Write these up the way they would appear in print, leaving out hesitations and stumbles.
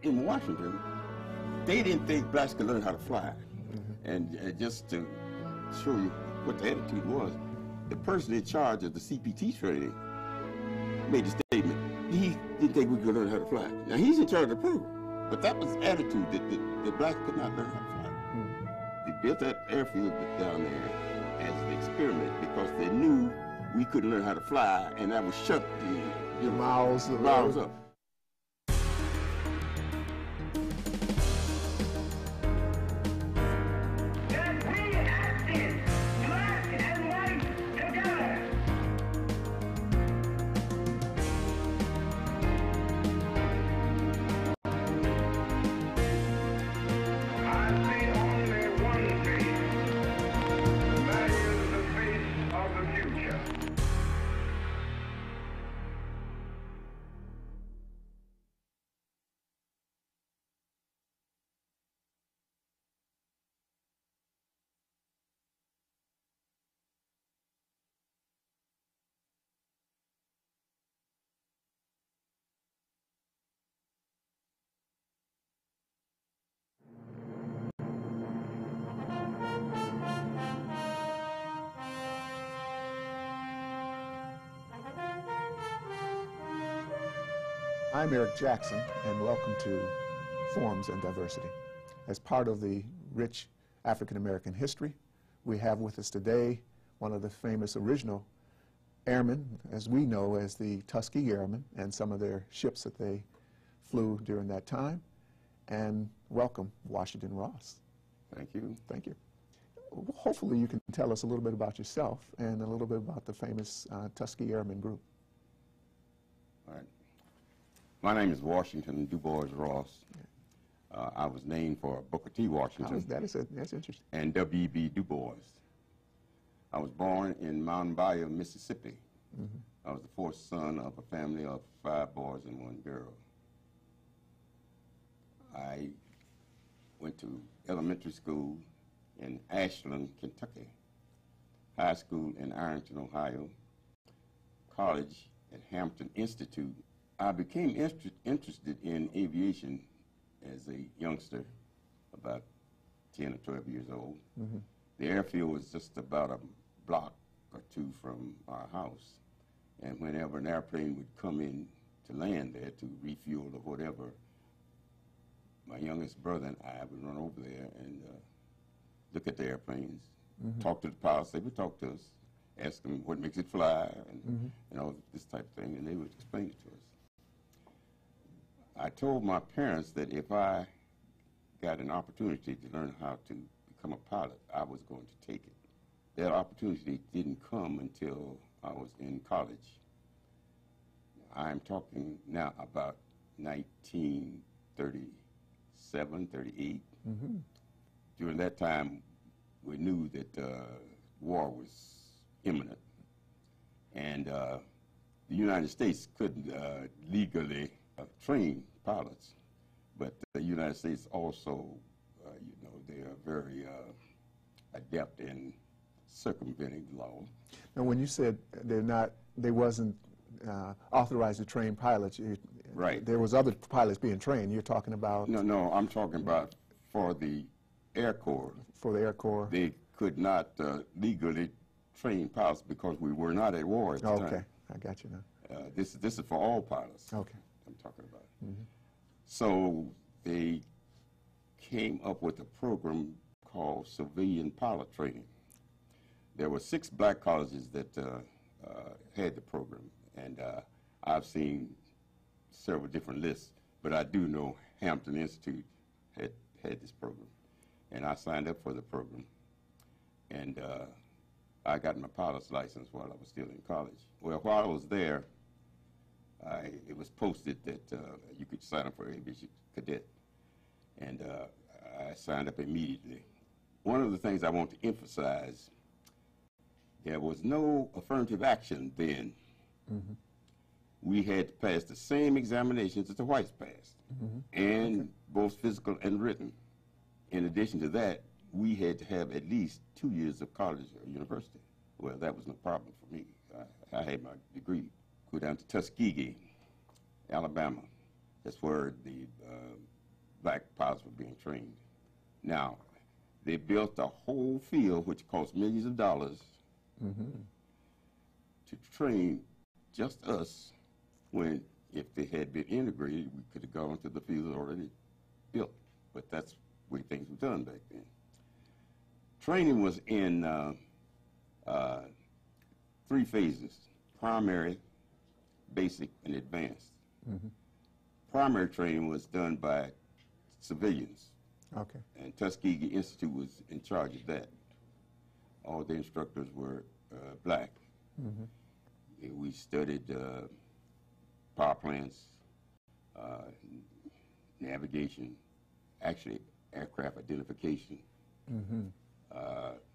in Washington, they didn't think blacks could learn how to fly. And just to show you what the attitude was, the person in charge of the CPT training made a statement. He didn't think we could learn how to fly. Now, he's in charge of the program, but that was the attitude that blacks could not learn how to fly. They built that airfield down there as an experiment because they knew we couldn't learn how to fly, and that would shut the miles up. I'm Eric Jackson, and welcome to Forms and Diversity. As part of the rich African-American history, we have with us today one of the famous original airmen, as we know as the Tuskegee Airmen, and some of their ships that they flew during that time. And welcome, Washington Ross. Thank you. Thank you. Hopefully you can tell us a little bit about yourself and a little bit about the famous Tuskegee Airmen group. All right. My name is Washington DuBois Ross. I was named for Booker T. Washington. That's interesting. And W.W. Du Bois. I was born in Mountain Bayou, Mississippi. I was the fourth son of a family of 5 boys and 1 girl. I went to elementary school in Ashland, Kentucky, high school in Ironton, Ohio, college at Hampton Institute. I became interested in aviation as a youngster, about 10 or 12 years old. The airfield was just about a block or 2 from our house. And whenever an airplane would come in to land there to refuel or whatever, my youngest brother and I would run over there and look at the airplanes, talk to the pilots. They would talk to us, ask them what makes it fly, and all this type of thing, and they would explain it to us. I told my parents that if I got an opportunity to learn how to become a pilot, I was going to take it. That opportunity didn't come until I was in college. I'm talking now about 1937, 38. During that time, we knew that war was imminent, and the United States couldn't legally train pilots, but the United States also, you know, they are very adept in circumventing the law. Now, when you said they wasn't authorized to train pilots, right? There was other pilots being trained. You're talking about? No, I'm talking about for the Air Corps. For the Air Corps, they could not legally train pilots because we were not at war at the time. Okay, I got you now. This is for all pilots. Okay. I'm talking about. So they came up with a program called civilian pilot training. There were 6 black colleges that had the program, and I've seen several different lists, but I do know Hampton Institute had this program, and I signed up for the program, and I got my pilot's license while I was still in college. Well, while I was there, it was posted that you could sign up for aviation cadet, and I signed up immediately. One of the things I want to emphasize, there was no affirmative action then. We had to pass the same examinations that the whites passed, and both physical and written. In addition to that, we had to have at least 2 years of college or university. Well, that was no problem for me. I had my degree. Go down to Tuskegee, Alabama. That's where the black pilots were being trained. Now, they built a whole field, which cost millions of dollars, to train just us, when if they had been integrated, we could have gone to the field already built. But that's the way things were done back then. Training was in 3 phases: primary, basic, and advanced. Primary training was done by civilians. Okay. And Tuskegee Institute was in charge of that. All the instructors were black. We studied power plants, navigation, actually aircraft identification,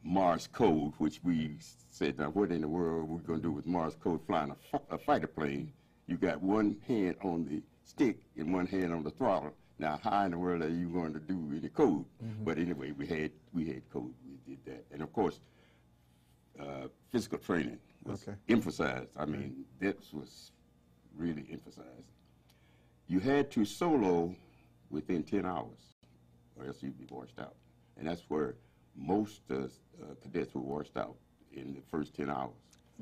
Morse code, which we said, now what in the world are we going to do with Morse code flying a fighter plane? You got one hand on the stick and one hand on the throttle. Now, how in the world are you going to do any code? But anyway, we had code. We did that, and of course, physical training was emphasized. I mean, this was really emphasized. You had to solo within 10 hours, or else you'd be washed out, and that's where most cadets were washed out in the first 10 hours.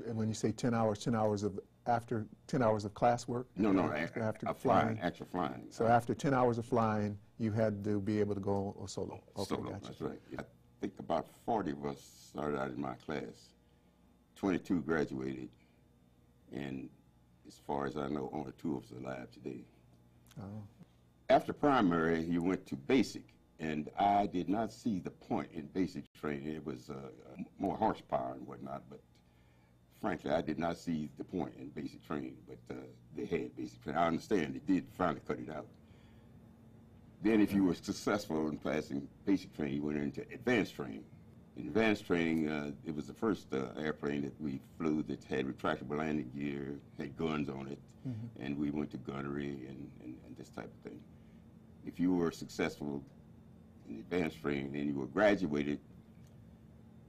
And when you say 10 hours of after 10 hours of class work? No, after flying, actual flying. So after 10 hours of flying, you had to be able to go solo. Okay, solo, gotcha. That's right. I think about 40 of us started out in my class. 22 graduated, and as far as I know, only 2 of us are alive today. Oh. After primary, you went to basic, and I did not see the point in basic training. It was more horsepower and whatnot, but frankly, I did not see the point in basic training, but they had basic training. I understand they did finally cut it out. Then if you were successful in passing basic training, you went into advanced training. In advanced training, it was the first airplane that we flew that had retractable landing gear, had guns on it, and we went to gunnery and this type of thing. If you were successful in advanced training, then you were graduated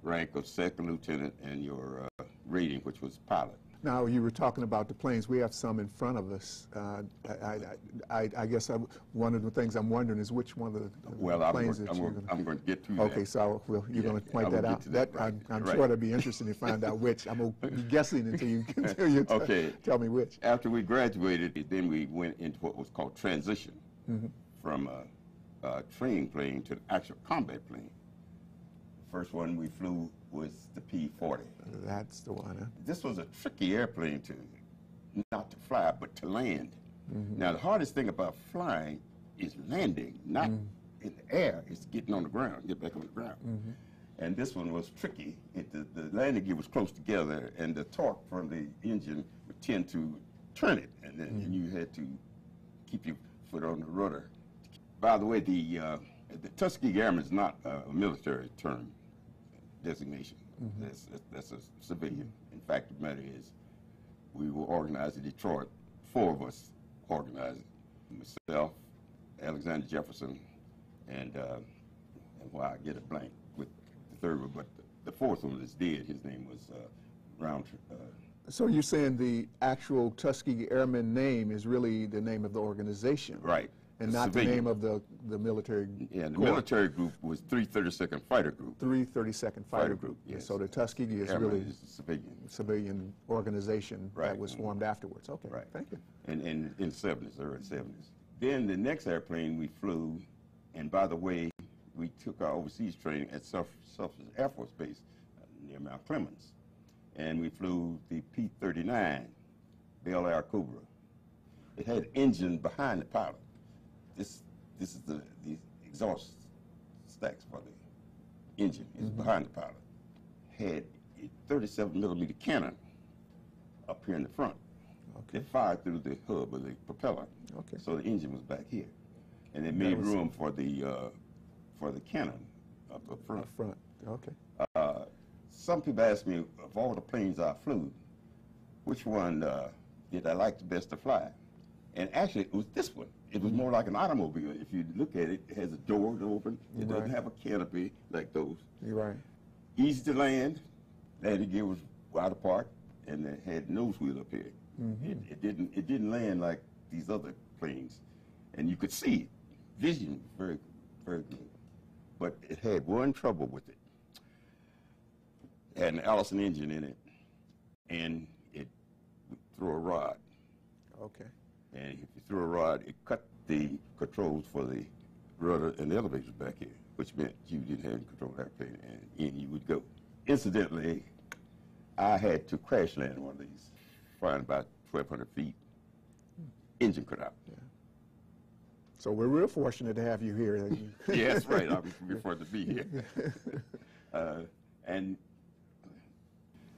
rank of second lieutenant and your rating, which was pilot. Now, you were talking about the planes. We have some in front of us. I guess one of the things I'm wondering is which one of the planes that you're going to... I'm going to get to that. Okay, so you're going to point that out. I'm sure it'll be interesting to find out which. I'm going to be guessing until you tell me which. After we graduated, then we went into what was called transition from a training plane to an actual combat plane. The first one we flew was the P-40. That's the one, huh? This was a tricky airplane not to fly, but to land. Now, the hardest thing about flying is landing, not in the air. It's getting on the ground, get back on the ground. And this one was tricky. The landing gear was close together, and the torque from the engine would tend to turn it, and then you had to keep your foot on the rudder. By the way, the Tuskegee Airman is not a military term designation. That's a civilian. In fact, the matter is, we were organized in Detroit. 4 of us organized it. Myself, Alexander Jefferson, and I get a blank with the 3rd one, but the 4th one is dead. His name was Roundtree. So you're saying the actual Tuskegee Airman name is really the name of the organization? Right. And not the name of the military Yeah, the military group was 332nd Fighter Group. 332nd Fighter Group. Yes. So the Tuskegee is Airman really is a civilian organization that was formed afterwards. Okay, thank you. And in the 70s, early 70s. Then the next airplane we flew, and by the way, we took our overseas training at Suffolk Air Force Base near Mount Clemens. And we flew the P-39 Bel Air Cobra. It had an engine behind the pilot. This is the exhaust stacks for the engine. It's behind the pilot. Had a 37mm cannon up here in the front. It fired through the hub of the propeller. So the engine was back here, and it made room for the cannon up front. Up front. Some people ask me, of all the planes I flew, which one did I like the best to fly? And actually, it was this one. It was more like an automobile. If you look at it, it has a door to open. It doesn't have a canopy like those. You're right. Easy to land. Landing gear was wide apart, and it had nose wheel up here. It didn't land like these other planes, and you could see it. vision very, very good. But it had one trouble with it. It had an Allison engine in it, and it would throw a rod. Okay. And if you threw a rod, it cut the controls for the rudder and the elevators back here, which meant you didn't have any control of the airplane, and in you would go. Incidentally, I had to crash land one of these, flying about 1,200 feet. Engine cut out. Yeah. So we're real fortunate to have you here. Yeah, that's right. I'm fortunate to be here. And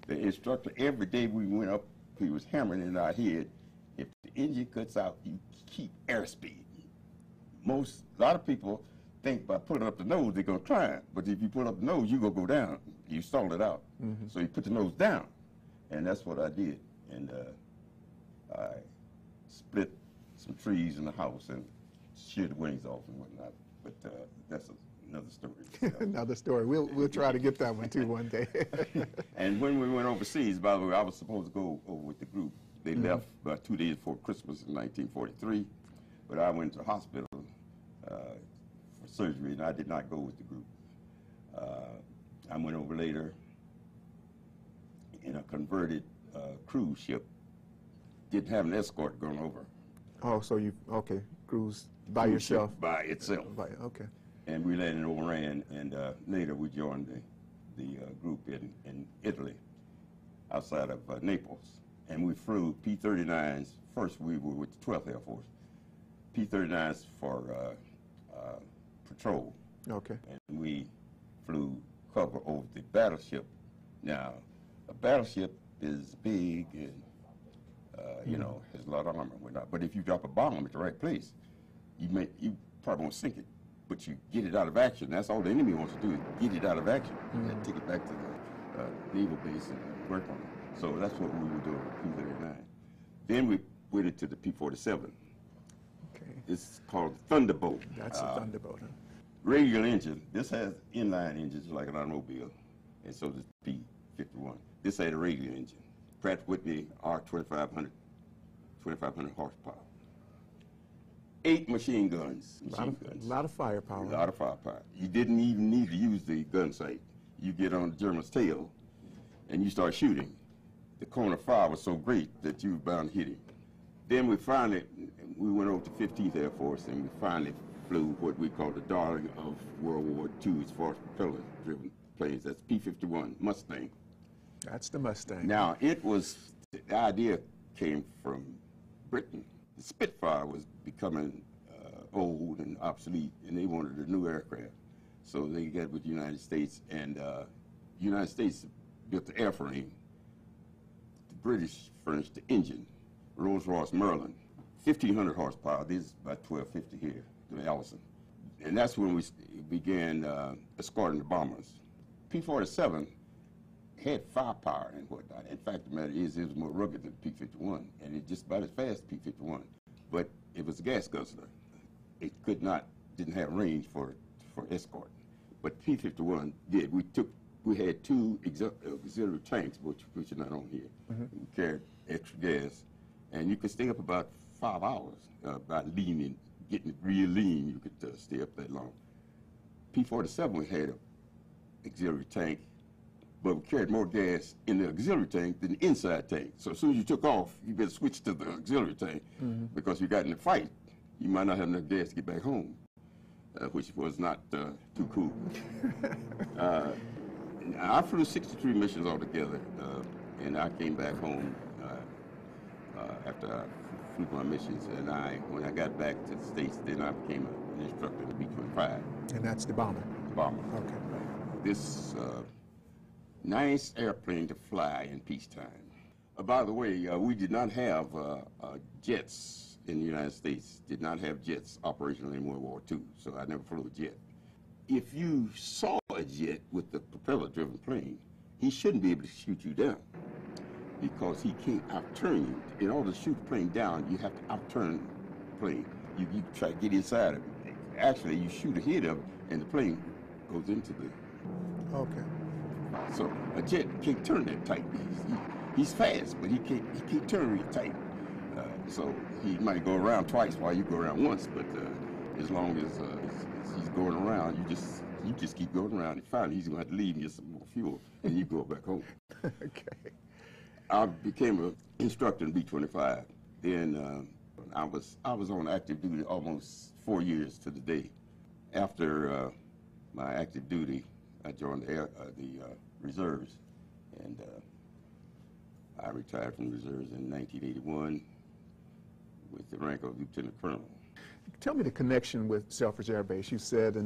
the instructor, every day we went up, he was hammering in our head, if the engine cuts out, you keep airspeed. A lot of people think by putting up the nose, they're going to climb. But if you put up the nose, you're going to go down. You stall it out. So you put the nose down. And that's what I did. And I split some trees in the house and sheared the wings off and whatnot. But that's another story. Another story. We'll try to get that one too one day. And when we went overseas, by the way, I was supposed to go over with the group. They left about 2 days before Christmas in 1943, but I went to the hospital for surgery, and I did not go with the group. I went over later in a converted cruise ship. Didn't have an escort going over. Oh, so okay, cruise by yourself? By itself. Okay. And we landed in Oran, and later we joined the group in Italy, outside of Naples. And we flew P-39s. First, we were with the 12th Air Force. P-39s for patrol. Okay. And we flew cover over the battleship. Now, a battleship is big and, you know, has a lot of armor and whatnot. But if you drop a bomb at the right place, you probably won't sink it. But you get it out of action. That's all the enemy wants to do, is get it out of action and take it back to the naval base and work on it. So that's what we were doing with P-39. Then we went into the P-47. Okay. It's called Thunderbolt. That's a Thunderbolt, huh? Radial engine. This has inline engines like an automobile, and so does P-51. This had a radial engine. Pratt Whitney R-2500, 2,500 horsepower. 8 machine guns. A lot of firepower. A lot of firepower. You didn't even need to use the gun sight. You get on the German's tail, and you start shooting. The cone of fire was so great that you were bound to hit him. Then we went over to 15th Air Force, and we finally flew what we call the darling of World War II as far as propeller-driven planes. That's P-51 Mustang. That's the Mustang. Now, the idea came from Britain. The Spitfire was becoming old and obsolete, and they wanted a new aircraft. So they got with the United States, and the United States built the airframe. British furnished the engine, Rolls-Royce Merlin, 1,500 horsepower. This is about 1,250 here, the Allison. And that's when we began escorting the bombers. P-47 had firepower and whatnot. In fact, the matter is, it was more rugged than P-51, and it just about as fast as P-51. But it was a gas guzzler. It didn't have range for escort. But P-51 did. We had 2 auxiliary tanks, which are not on here. We carried extra gas, and you could stay up about 5 hours by leaning, getting real lean. You could stay up that long. P-47 we had an auxiliary tank, but we carried more gas in the auxiliary tank than the inside tank. So as soon as you took off, you better switch to the auxiliary tank because you got in a fight. You might not have enough gas to get back home, which was not too cool. I flew 63 missions altogether, and I came back home after I flew my missions. And when I got back to the States, then I became an instructor in the B-25. And that's the bomber? The bomber. Okay. This nice airplane to fly in peacetime. By the way, we did not have jets in the United States, did not have jets operational in World War II, so I never flew a jet. If you saw a jet with the propeller-driven plane, he shouldn't be able to shoot you down because he can't outturn you. In order to shoot the plane down, you have to outturn the plane. You try to get inside of it. Actually, you shoot ahead of it, and the plane goes into the... Okay. So a jet can't turn that tight. He's fast, but he can't turn really tight. So he might go around twice while you go around once, but as long as he's going around, you just keep going around, and finally he's going to have to leave and get some more fuel, and you go back home. Okay. I became an instructor in B-25. Then I was on active duty almost 4 years to the day. After my active duty, I joined the reserves, and I retired from the reserves in 1981 with the rank of lieutenant colonel. Tell me the connection with Selfridge Air Base. You said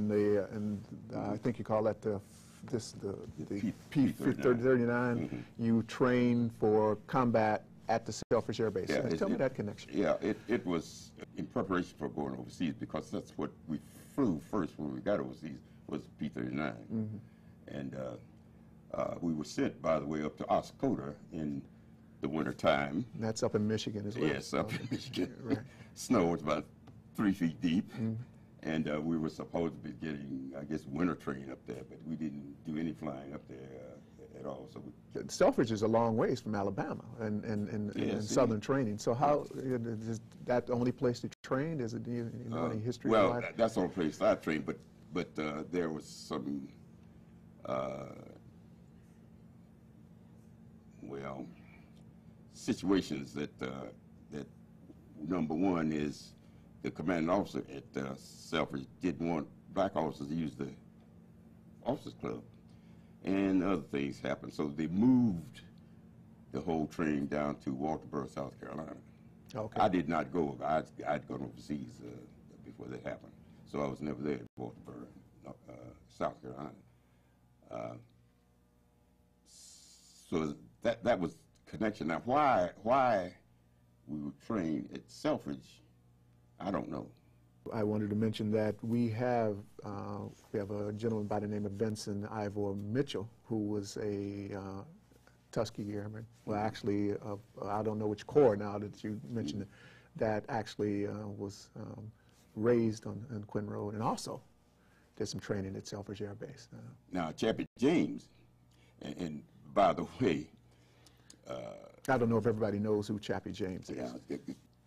I think you call that the P-39. You trained for combat at the Selfridge Air Base. Yeah, tell me that connection. Yeah, it was in preparation for going overseas, because that's what we flew first when we got overseas, was P-39. And we were sent, by the way, up to Oscoda in the winter time. That's up in Michigan as well. Yes, up in Michigan. Right. Snow was about 3 feet deep. And we were supposed to be getting, I guess, winter training up there, but we didn't do any flying up there at all. So Selfridge is a long ways from Alabama and southern training. So how is that the only place you trained? Is it any history? Well, that's the only place I trained, but there was some situations that number one is the commanding officer at Selfridge didn't want black officers to use the officers club, and other things happened. So they moved the whole training down to Walterboro, South Carolina. Okay. I did not go. I'd gone overseas before that happened, so I was never there in Walterboro, South Carolina. So that was connection. Now, why we were trained at Selfridge, I don't know. I wanted to mention that we have a gentleman by the name of Vincent Ivor Mitchell, who was a Tuskegee Airman. Well, actually, I don't know which corps now that you mentioned it, that actually was raised on Quinn Road, and also did some training at Selfridge Air Base. Now, Chappie James, and by the way, I don't know if everybody knows who Chappie James is. Yeah,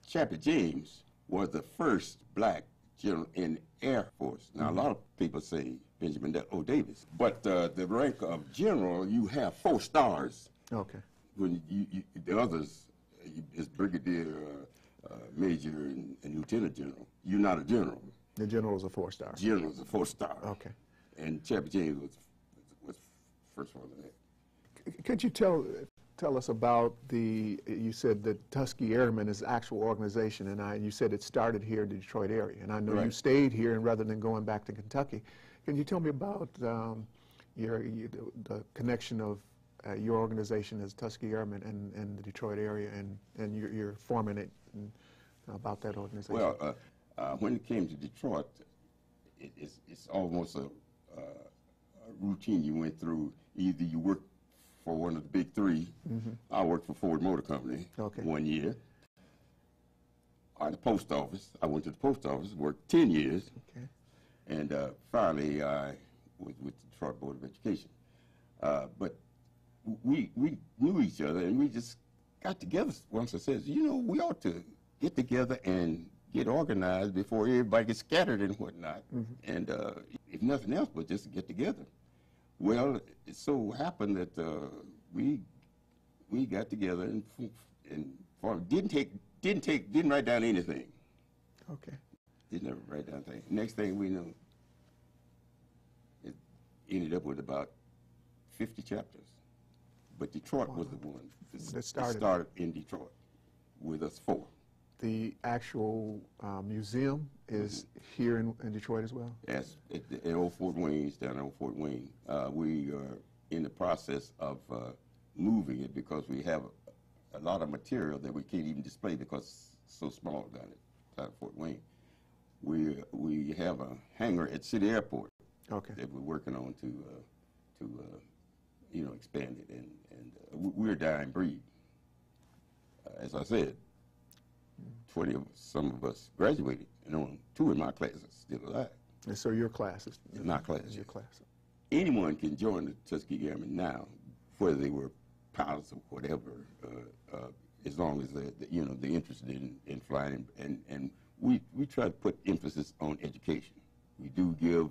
Chappie James was the first black general in the Air Force. Now, a lot of people say Benjamin Davis, but the rank of general, you have 4 stars. Okay. When the others is brigadier, major, and lieutenant general. You're not a general. The general is a 4-star. General is a 4-star. Okay. And Chappie James was first one of that. Could you tell us about you said the Tuskegee Airmen is the actual organization, and you said it started here in the Detroit area, and I know you stayed here, and rather than going back to Kentucky. Can you tell me about the connection of your organization as Tuskegee Airmen and the Detroit area, and you're forming it, and about that organization? Well, when it came to Detroit, it's almost a routine you went through. Either you work for one of the big 3. I worked for Ford Motor Company 1 year. At the post office, I went to the post office, worked 10 years, and finally I was with the Detroit Board of Education. But we knew each other, and we just got together once. I said, you know, we ought to get together and get organized before everybody gets scattered and whatnot, and if nothing else, but just get together. Well, it so happened that we got together and didn't write down anything. Okay. Didn't ever write down anything. Next thing we knew, it ended up with about 50 chapters. But Detroit was the one that started in Detroit with us 4. The actual museum is here in Detroit as well? Yes, at Old Fort Wayne, down at Old Fort Wayne. We are in the process of moving it because we have a lot of material that we can't even display because it's so small down at Fort Wayne. We have a hangar at City Airport that we're working on to expand it, and we're a dying breed. As I said, 20 of some of us graduated, and only 2 in my class are still alive. And so your class is my class. Your class. Anyone can join the Tuskegee Airmen now, whether they were pilots or whatever, as long as they're interested in flying, and we try to put emphasis on education. We do give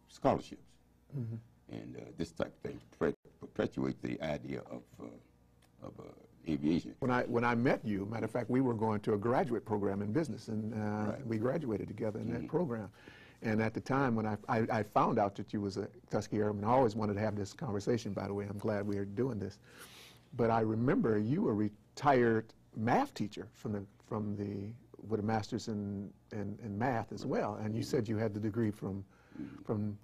scholarships, and this type of thing perpetuates the idea of aviation. When I met you, matter of fact, we were going to a graduate program in business, and Right. we graduated together in that program. And at the time when I found out that you was a Tuskegee Airman, I always wanted to have this conversation, by the way. I'm glad we are doing this. But I remember you were a retired math teacher with a master's in math as well, and you said you had the degree from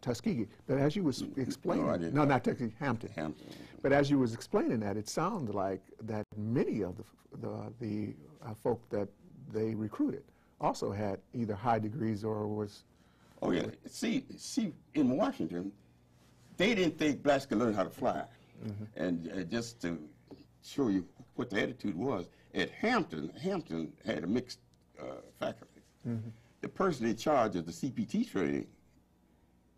Tuskegee. But as you was explaining, No, I didn't. no, not Tuskegee, Hampton. Hampton. But as you was explaining that, it sounded like that many of the folk that they recruited also had either high degrees or was. Oh yeah. See, in Washington, they didn't think blacks could learn how to fly. And just to show you what the attitude was, at Hampton had a mixed faculty. The person in charge of the CPT training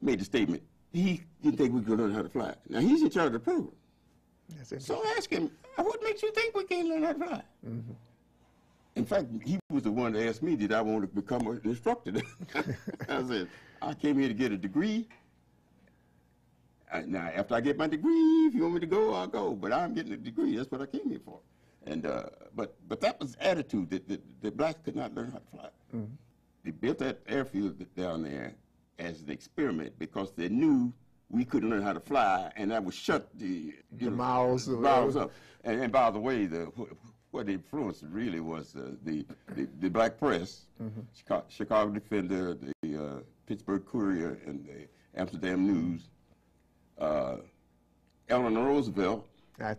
made the statement, he didn't think we could learn how to fly. Now he's in charge of the program. So I asked him, what makes you think we can't learn how to fly? In fact, he was the one that asked me, did I want to become an instructor? I said, I came here to get a degree. Now, after I get my degree, if you want me to go, I'll go. But I'm getting a degree. That's what I came here for. And but that was the attitude that blacks could not learn how to fly. They built that airfield down there as an experiment because they knew we couldn't learn how to fly, and that would shut the mouths up. And by the way, what influenced really was the black press, Chicago Defender, the Pittsburgh Courier, and the Amsterdam News. Eleanor Roosevelt. I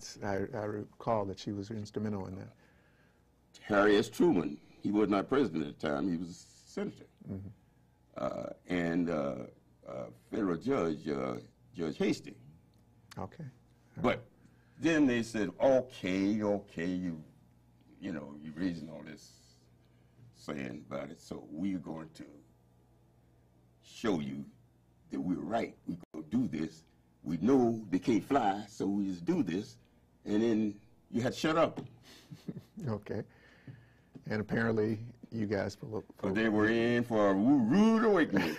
recall that she was instrumental in that. Harry S. Truman. He was not president at the time. He was a senator. And federal judge, Judge Hastings. Okay. But then they said, okay, you're raising all this saying about it, so we're going to show you that we're right. We're going to do this. We know they can't fly, so we just do this. And then you had to shut up. Okay. And apparently you guys... But they were in for a rude awakening.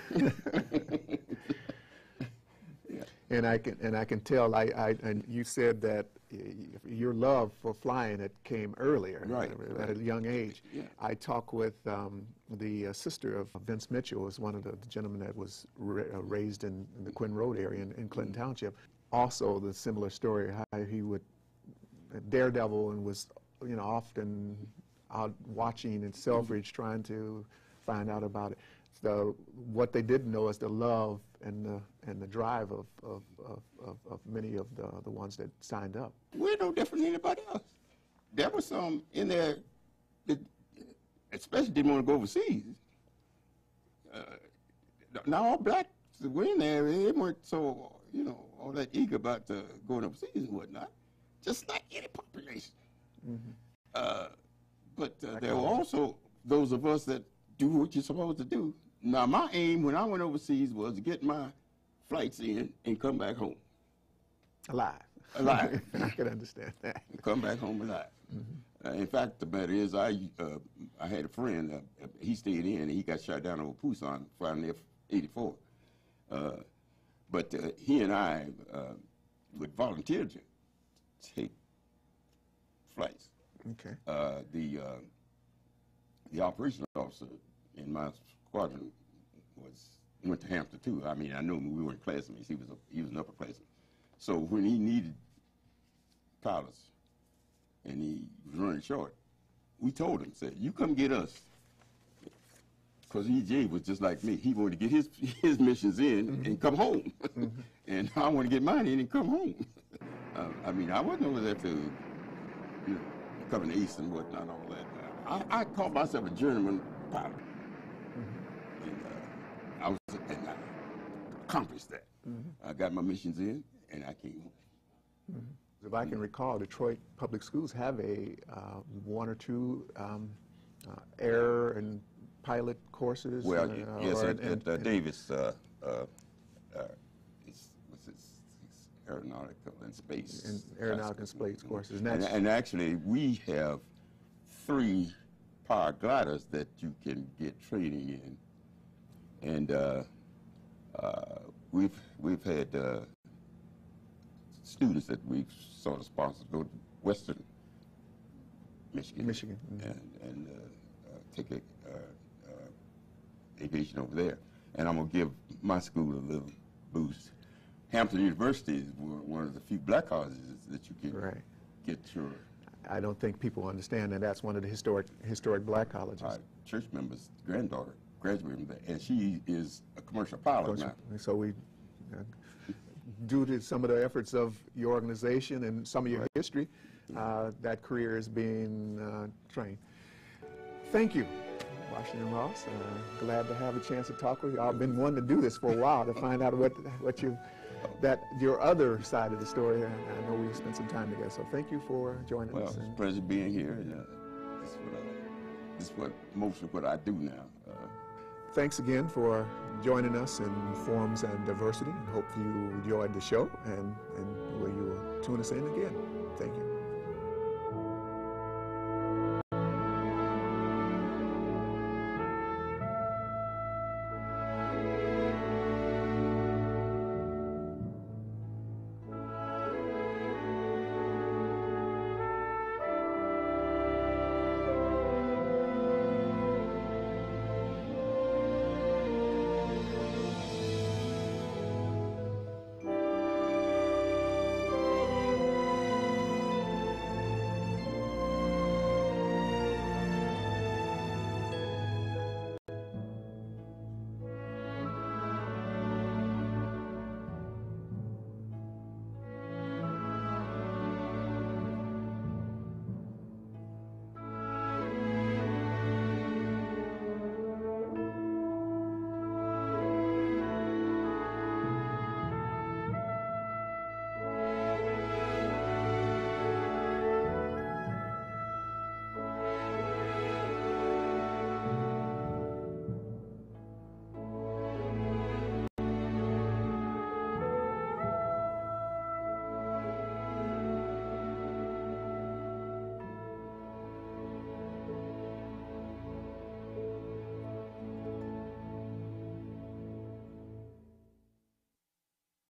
And I can tell. And you said that your love for flying it came earlier, right, at a young age. Yeah. I talked with the sister of Vince Mitchell, was one of the gentlemen that was raised in the Quinn Road area in Clinton Township. Also, the similar story, how he would daredevil and was often out watching in Selfridge trying to find out about it. So what they didn't know is the love and the drive of many of the ones that signed up. We're no different than anybody else. There were some in there that especially didn't want to go overseas. Now all blacks that were in there, they weren't so, all that eager about going overseas and whatnot, just like any population. But there were also those of us that do what you're supposed to do. Now, my aim when I went overseas was to get my flights in and come back home. Alive. Alive. I can understand that. Come back home alive. In fact, the matter is, I had a friend, he stayed in, and he got shot down over Pusan, flying the F-84. But he and I would volunteer to take flights. Okay. The operations officer in my squadron went to Hampton too. I mean, I know we weren't classmates. He was an upperclassman. So when he needed pilots and he was running short, we told him, said, "You come get us," because EJ was just like me. He wanted to get his missions in and come home, and I want to get mine in and come home. I mean, I wasn't over there to become an ace and whatnot, all that. I called myself a journeyman pilot. And I accomplished that. I got my missions in, and I came home. If I can recall, Detroit public schools have a one or two air and pilot courses. Well, yes, at Davis, it's aeronautical and space. Aeronautical and space courses. And actually, we have 3 paragliders that you can get training in, and we've had students that we've sort of sponsored go to Western Michigan, and take a vacation over there. And I'm gonna give my school a little boost. Hampton University is one of the few black colleges that you can get your. I don't think people understand that that's one of the historic black colleges. Our church member's granddaughter graduated from there, and she is a commercial pilot now. So we, due to some of the efforts of your organization and some of your history, that career is being trained. Thank you, Washington Ross. Glad to have a chance to talk with you. I've been wanting to do this for a while to find out what you. That your other side of the story, and I know we spent some time together, so thank you for joining us. Well, it's a pleasure being here, and this is what most of what I do now. Thanks again for joining us in Forms and Diversity, and hope you enjoyed the show, and you will tune us in again. Thank you.